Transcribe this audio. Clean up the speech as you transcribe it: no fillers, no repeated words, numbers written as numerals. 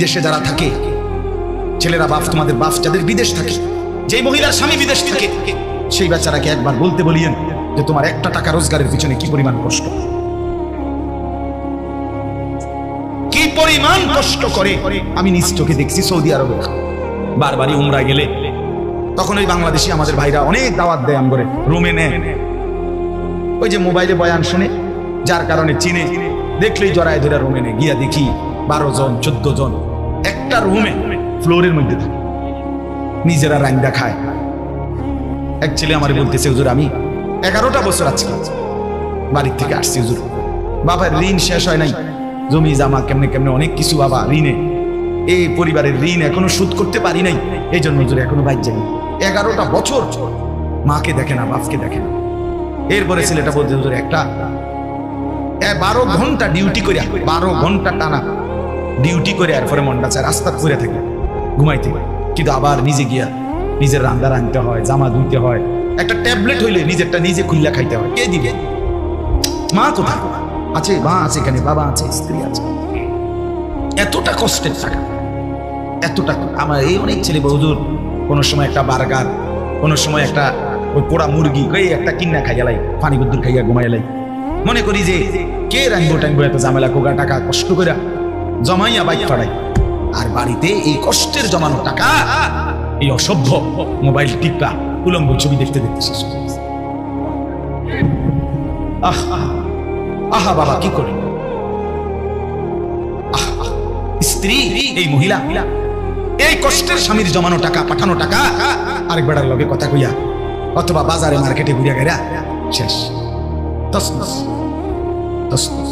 বিদেশে যারা থাকে, ছেলেরা বাপ, তোমাদের বাপ যাদের বিদেশ থাকে, যেই মহিলার স্বামী বিদেশ থাকে, সেই বাচ্চারাকে একবার বলতে বলিয়েন যে তোমার একটা টাকা রোজগারের পিছনে কি পরিমাণ কষ্ট, কি পরিমাণ কষ্ট করে। আমি নিজ চোখে দেখছি সৌদি আরবে বারবারই উমরা গেলে, তখন ওই বাংলাদেশি আমাদের ভাইরা অনেক দাওয়াত দেয় আমগরে, রুমে নেয়। ওই যে মোবাইলে বয়ান শুনে, যার কারণে চিনে, দেখলেই জড়ায় ধরে রুমে নেয়। গিয়া দেখি 12 জন 14 জন একটা রুমে ফ্লোরের মধ্যে থাকে, নিজেরা রান্দা খায়। এক ছেলে আমার বলতেছে, হুজুর আমি 11টা বছর আজকে বাড়ির থেকে আসছি হুজুর, বাবার ঋণ শেষ হয় নাই, জমি জামা কেমনে কেমনে অনেক কিছু বাবা ঋণে, এই পরিবারের ঋণ এখনো শোধ করতে পারি নাই, এই জন্য হুজুর এখনো বাইর যাই। 11টা বছর মাকে দেখে না, বাপকে দেখে না। এরপরে ছেলেটা বলতে, হুজুর একটা 12 ঘন্টা ডিউটি করে, 12 ঘন্টা টানা ডিউটি করে, এরপরে মনটা চায় রাস্তা করে থাকে ঘুমাইতে, কিন্তু আবার নিজে গিয়া নিজের রান্না রাঁধতে হয়, জামা ধুইতে হয়, একটা ট্যাবলেট হইলে নিজেরটা নিজে খুললা খাইতে হয়। কে দিবে? মা কোথায় আছে? মা আছে এখানে, বাবা আছে, স্ত্রী আছে। এতটা কষ্টের টাকা, এতটা। আমার এই অনেক ছেলে হুজুর কোনো সময় একটা বার্গার, কোনো সময় একটা ওই পোড়া মুরগি, এই একটা কিন্না খাইয়ালাই, পানি বুদ্দুর খাইয়া ঘুমাইলাই। মনে করি যে কে রাখবো টাঙ্গবো এত ঝামেলা, কোগা টাকা কষ্ট করে জমাইয়া বাইক ফাড়াই। আর বাড়িতে এই কষ্টের জমানো টাকা, এই অসভ্য মোবাইল টিপা উলঙ্গ ছবি দেখতে দেখতে শেষ হয়ে গেছে। আহা বাবা কি করে স্ত্রী, এই মহিলা এই কষ্টের স্বামীর জমানো টাকা, পাঠানো টাকা আরেক বেড়ার লগে কথা কইয়া অথবা বাজারে মার্কেটে ঘুরিয়া গেরা শেষ, তসনস তসনস।